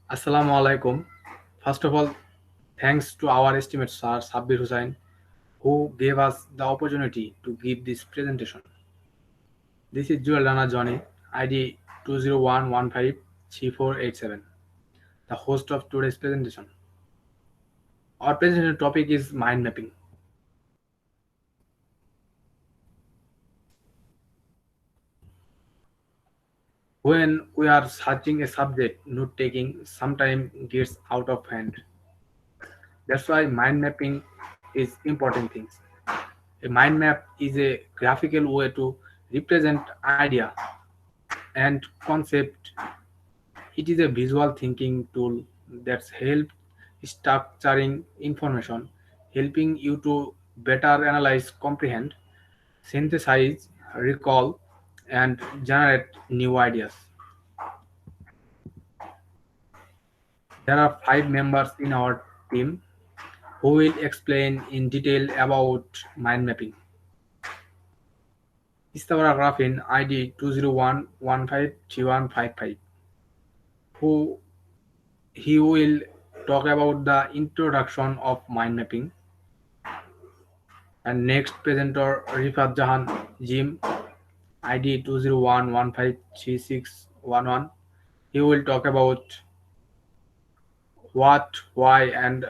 Assalamu alaikum. First of all, thanks to our estimate sir Sabbir Hussain who gave us the opportunity to give this presentation. This is Jewel Rana Johnny, ID 201153487, the host of today's presentation. Our presentation topic is mind mapping. When we are searching a subject, note taking sometimes gets out of hand. That's why mind mapping is important things. A mind map is a graphical way to represent idea and concept. It is a visual thinking tool that's help structuring information, helping you to better analyze, comprehend, synthesize, recall, and generate new ideas. There are 5 members in our team who will explain in detail about mind mapping. Istabara Grafin ID 201153155, who he will talk about the introduction of mind mapping. And next presenter Rifat Jahan Jim ID 201153611. He will talk about what, why, and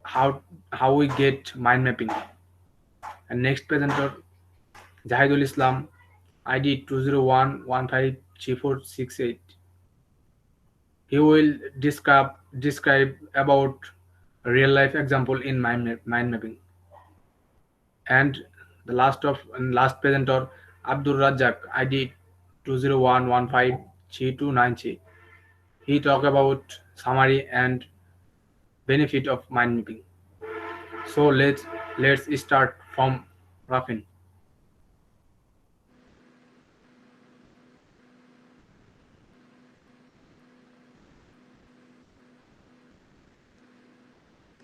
how we get mind mapping. And next presenter Jahidul Islam ID 201153468. He will describe about real life example in mind mapping. And the last presenter Abdul Razzaq ID 201153293. He talk about summary and benefit of mind mapping. So let's start from Rafin.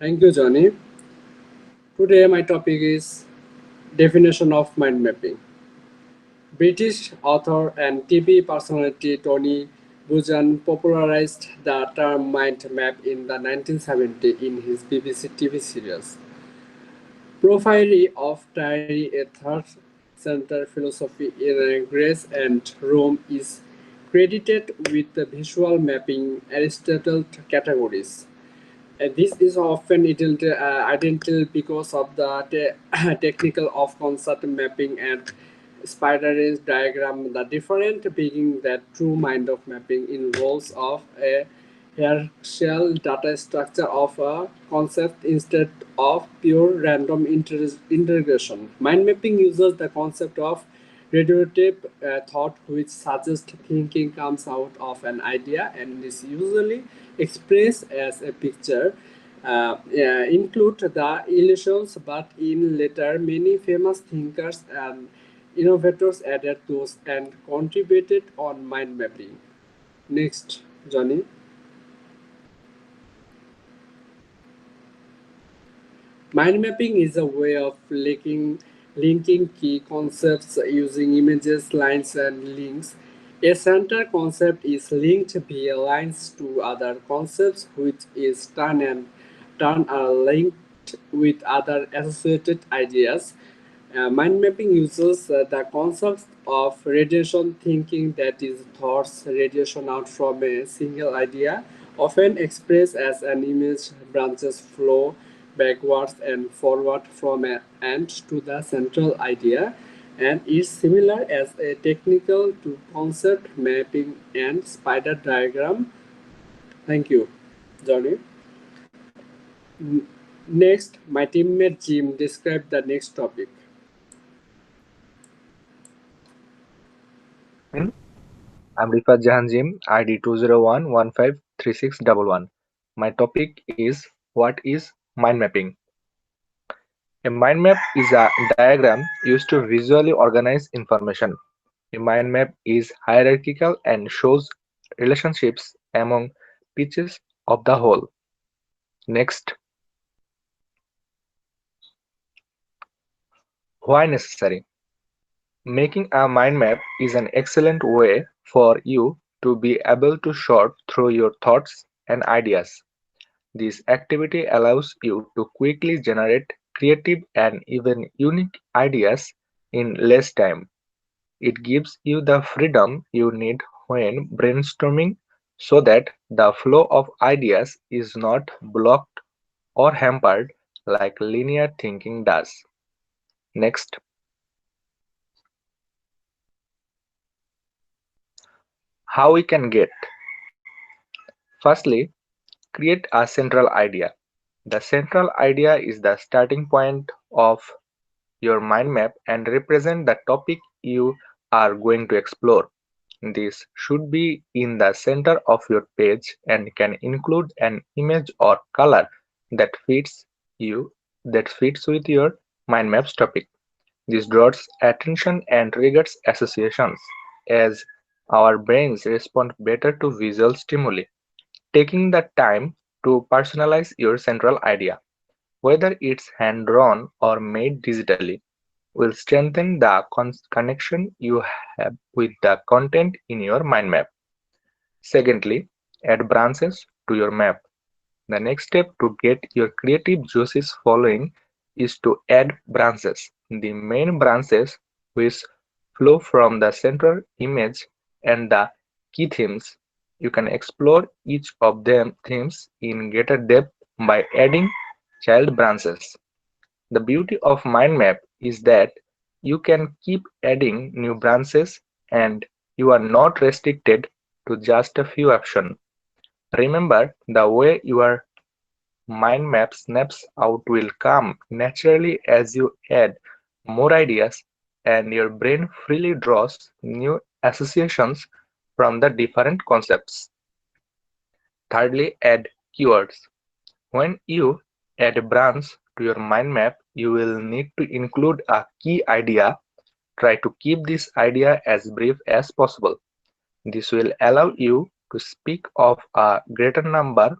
Thank you, Johnny. Today, my topic is definition of mind mapping. British author and TV personality Tony Buzan popularized the term mind map in the 1970s in his BBC TV series. Profile of Diary, a third center philosophy in Greece and Rome, is credited with the visual mapping Aristotle categories. This is often identical because of the technical of concept mapping and spider diagram. The different being that true mind of mapping involves of a hierarchical data structure of a concept instead of pure random integration. Mind mapping uses the concept of reductive thought, which suggests thinking comes out of an idea and is usually expressed as a picture. Include the illusions, but in later many famous thinkers and innovators added those and contributed on mind mapping. Next, Johnny. Mind mapping is a way of linking key concepts using images, lines, and links. A center concept is linked via lines to other concepts, which is turn are linked with other associated ideas. Mind mapping uses the concept of radiation thinking, that is, thoughts radiation out from a single idea, often expressed as an image branches flow backwards and forward from an end to the central idea, and is similar as a technical to concept mapping and spider diagram. Thank you, Johnny. Next, my teammate Jim described the next topic. I'm Rifat Jahan Jim, ID 201153611. My topic is what is mind mapping? A mind map is a diagram used to visually organize information. A mind map is hierarchical and shows relationships among pieces of the whole. Next, why necessary? Making a mind map is an excellent way for you to be able to sort through your thoughts and ideas. This activity allows you to quickly generate creative and even unique ideas in less time. It gives you the freedom you need when brainstorming so that the flow of ideas is not blocked or hampered like linear thinking does. Next, how we can get. Firstly, create a central idea. The central idea is the starting point of your mind map and represent the topic you are going to explore. This should be in the center of your page and can include an image or color that fits you that fits with your mind map's topic. This draws attention and triggers associations as our brains respond better to visual stimuli. Taking the time to personalize your central idea, whether it's hand-drawn or made digitally, will strengthen the connection you have with the content in your mind map. Secondly, add branches to your map. The next step to get your creative juices flowing is to add branches. The main branches which flow from the central image and the key themes. You can explore each of them themes in greater depth by adding child branches. The beauty of mind map is that you can keep adding new branches and you are not restricted to just a few options. Remember, the way your mind map snaps out will come naturally as you add more ideas and your brain freely draws new associations from the different concepts. Thirdly, add keywords. When you add a branch to your mind map, you will need to include a key idea. Try to keep this idea as brief as possible. This will allow you to speak of a greater number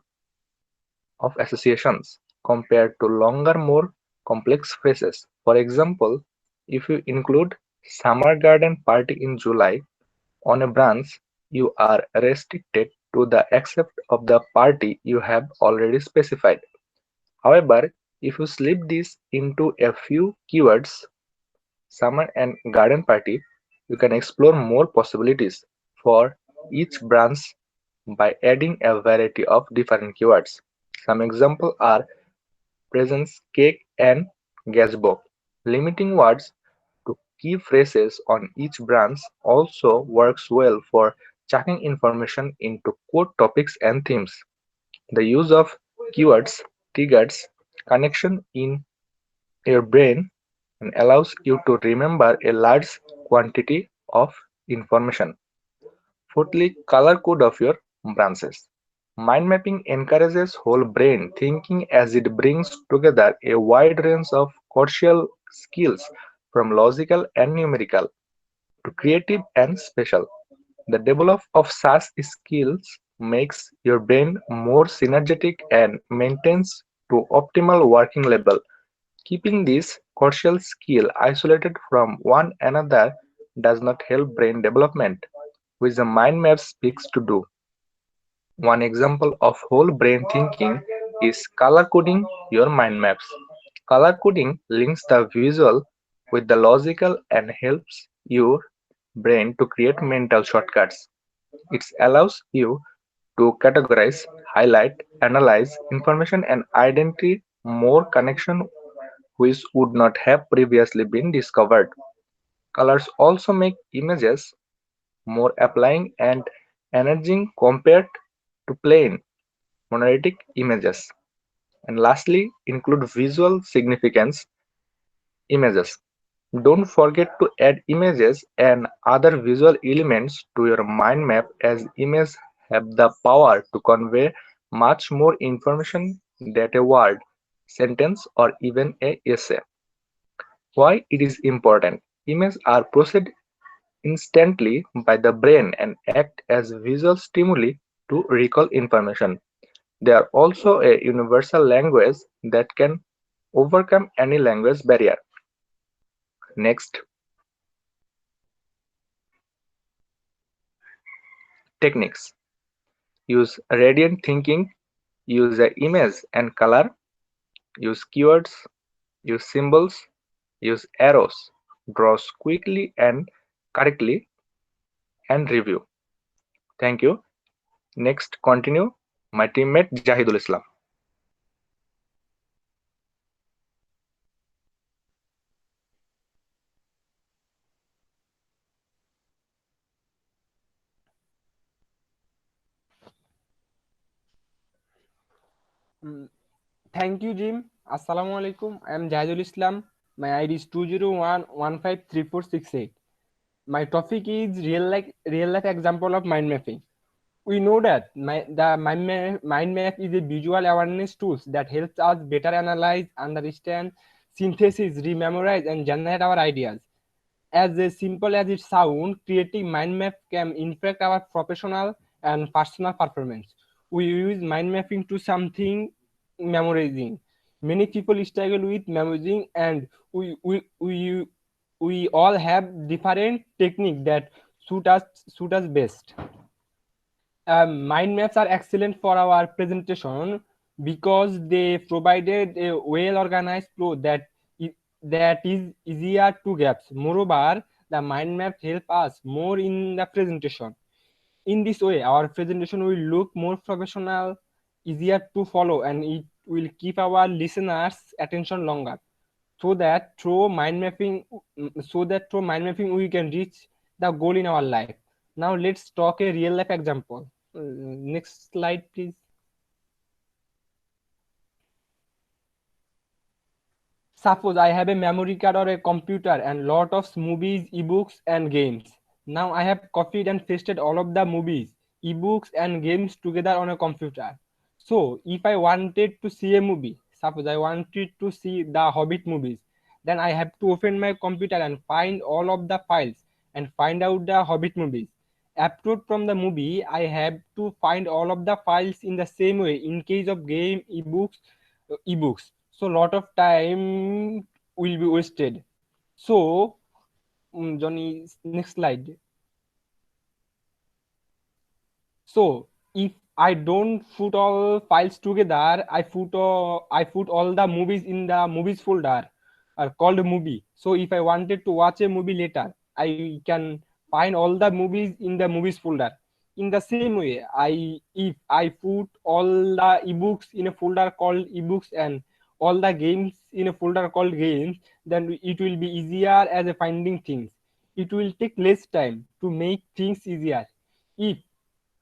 of associations compared to longer, more complex phrases. For example, if you include summer garden party in July on a branch, you are restricted to the except of the party you have already specified. However, if you slip this into a few keywords, summer and garden party, you can explore more possibilities for each branch by adding a variety of different keywords. Some examples are presents, cake, and gazebo. Limiting words to key phrases on each branch also works well for checking information into core topics and themes. The use of keywords triggers connection in your brain and allows you to remember a large quantity of information. Fourthly, color code of your branches. Mind mapping encourages whole brain thinking as it brings together a wide range of crucial skills from logical and numerical to creative and special. The development of such skills makes your brain more synergetic and maintains to optimal working level. Keeping this crucial skill isolated from one another does not help brain development, which the mind map speaks to do. One example of whole brain thinking is color coding your mind maps. Color coding links the visual with the logical and helps your brain to create mental shortcuts. It allows you to categorize, highlight, analyze information and identify more connection which would not have previously been discovered. Colors also make images more appealing and engaging compared to plain monolithic images. And lastly, include visual significance images. Don't forget to add images and other visual elements to your mind map as images have the power to convey much more information than a word, sentence, or even a essay. Why it is important? Images are processed instantly by the brain and act as visual stimuli to recall information. They are also a universal language that can overcome any language barrier. Next, techniques. Use radiant thinking, use a image and color, use keywords, use symbols, use arrows, draw quickly and correctly, and review. Thank you. Next, continue. My teammate Jahidul Islam. Mm, Thank you, Jim. Assalamu alaikum. I am Jahidul Islam. My ID is 201153468. My topic is real life example of mind mapping. We know that the mind map is a visual awareness tools that helps us better analyze, understand, synthesis, rememorize, and generate our ideas. As simple as it sounds, creating mind map can impact our professional and personal performance. We use mind mapping to something memorizing. Many people struggle with memorizing, and we all have different technique that suit us best. Mind maps are excellent for our presentation because they provided a well-organized flow that is easier to grasp. Moreover, the mind maps help us more in the presentation. In this way, our presentation will look more professional, easier to follow, and it will keep our listeners' attention longer. So that through mind mapping we can reach the goal in our life. Now let's talk a real life example. Next slide, please. Suppose I have a memory card or a computer and lot of movies, ebooks, and games. Now I have copied and pasted all of the movies, ebooks, and games together on a computer. So if I wanted to see a movie, suppose I wanted to see the Hobbit movies, then I have to open my computer and find all of the files and find out the Hobbit movies. Apart from the movie, I have to find all of the files in the same way in case of game, ebooks. So lot of time will be wasted. So Johnny, next slide. So if I don't put all files together, I put all the movies in the movies folder are called movie. So if I wanted to watch a movie later, I can find all the movies in the movies folder. In the same way, I if I put all the ebooks in a folder called ebooks and all the games in a folder called games, then it will be easier as a finding things. It will take less time to make things easier. If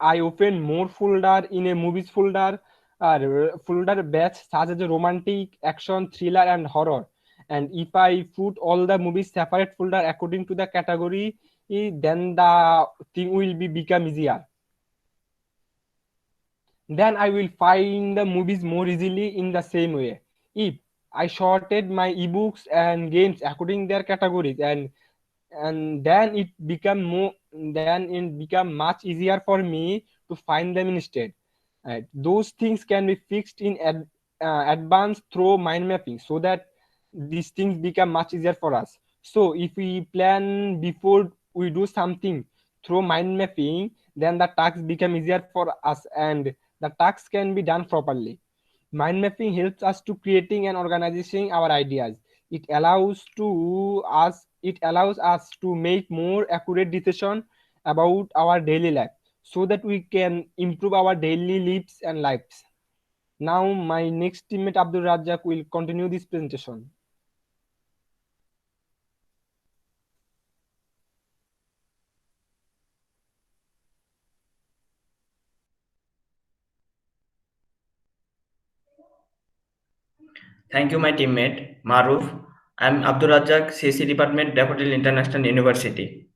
I open more folder in a movies folder, folder batch such as a romantic, action, thriller, and horror. And if I put all the movies separate folder according to the category, then the thing will be become easier. Then I will find the movies more easily in the same way. If I sorted my ebooks and games according their categories, and then it become much easier for me to find them instead. Those things can be fixed in advance through mind mapping, so that these things become much easier for us. So if we plan before we do something through mind mapping, then the tasks become easier for us and the tasks can be done properly. Mind mapping helps us to creating and organizing our ideas. It allows us to make more accurate decision about our daily life, so that we can improve our daily lives and lives. Now my next teammate Abdul Razzaq will continue this presentation. Thank you, my teammate, Maruf. I'm Abdur Razzaq, CC Department, Daffodil International University.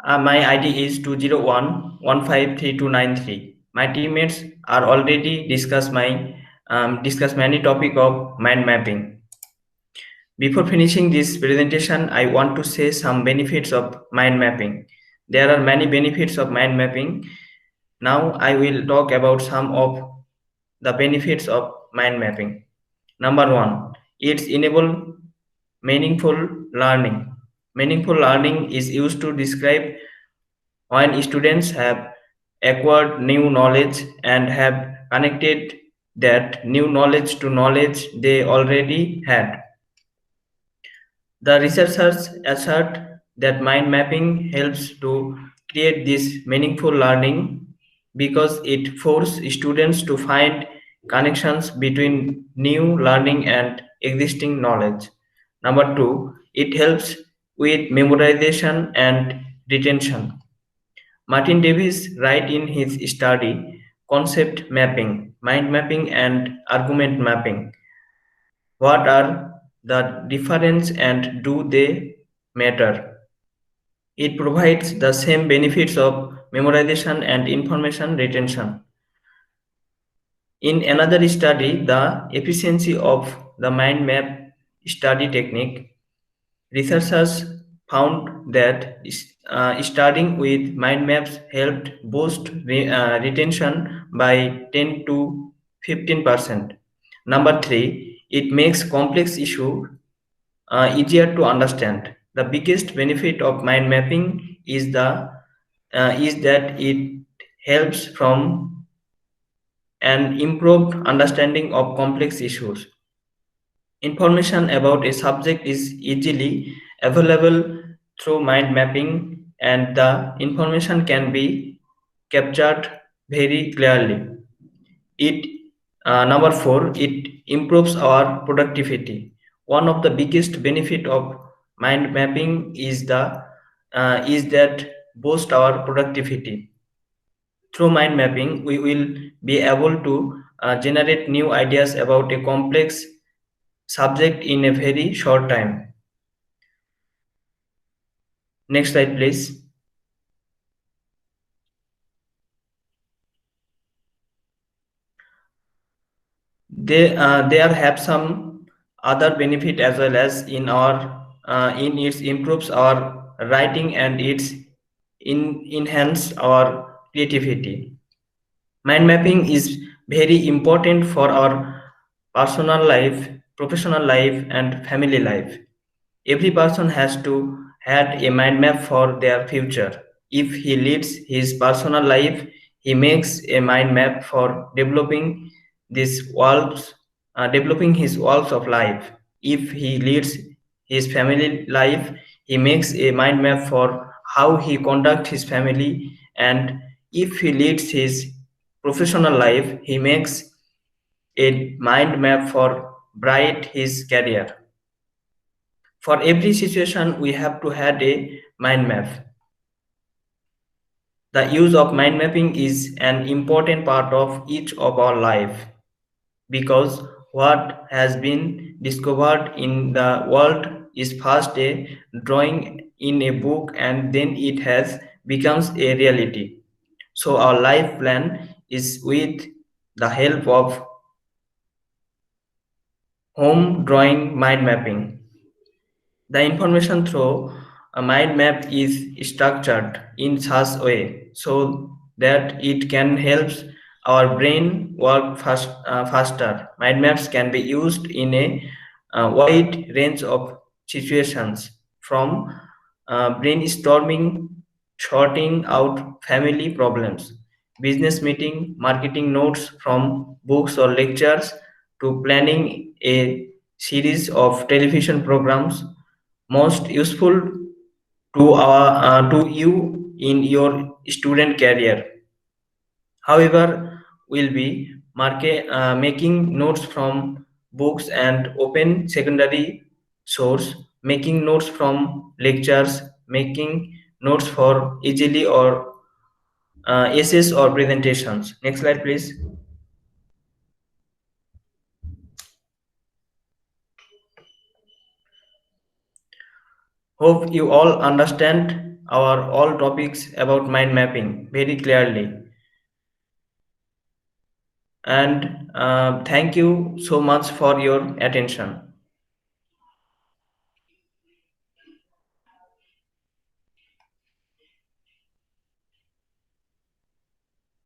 My ID is 201153293. My teammates are already discuss many topic of mind mapping. Before finishing this presentation, I want to say some benefits of mind mapping. There are many benefits of mind mapping. Now I will talk about some of the benefits of mind mapping. Number one, it's enable meaningful learning. Meaningful learning is used to describe when students have acquired new knowledge, and have connected that new knowledge to knowledge they already had. The researchers assert that mind mapping helps to create this meaningful learning because it forces students to find connections between new learning and existing knowledge. Number two, it helps with memorization and retention. Martin Davis writes in his study Concept Mapping, Mind Mapping, and Argument Mapping. What are the difference and do they matter? It provides the same benefits of memorization and information retention. In another study, the efficiency of the mind map study technique, researchers found that starting with mind maps helped boost retention by 10 to 15%. Number three, it makes complex issue easier to understand. The biggest benefit of mind mapping is that it helps from an improved understanding of complex issues. Information about a subject is easily available through mind mapping, and the information can be captured very clearly. It Number four, it improves our productivity. One of the biggest benefit of mind mapping is that boost our productivity. Through mind mapping, we will be able to generate new ideas about a complex subject in a very short time. Next slide, please. There have some other benefit as well as in its improves our writing and its enhance our creativity. Mind mapping is very important for our personal life, professional life, and family life. Every person has to have a mind map for their future. If he leads his personal life, he makes a mind map for developing his walls of life. If he leads his family life, he makes a mind map for how he conduct his family, and if he leads his professional life, he makes a mind map for bright his career. For every situation, we have to have a mind map. The use of mind mapping is an important part of each of our life because what has been discovered in the world is first a drawing in a book and then it has becomes a reality. So our life plan is with the help of home drawing mind mapping. The information through a mind map is structured in such a way so that it can help our brain work faster. Mind maps can be used in a wide range of situations from brainstorming, sorting out family problems, business meeting, marketing notes from books or lectures, to planning a series of television programs most useful to you in your student career. However, we'll be making notes from books and open secondary source, making notes from lectures, making notes for easily or essays or presentations. Next slide, please. Hope you all understand our all topics about mind mapping very clearly. And thank you so much for your attention.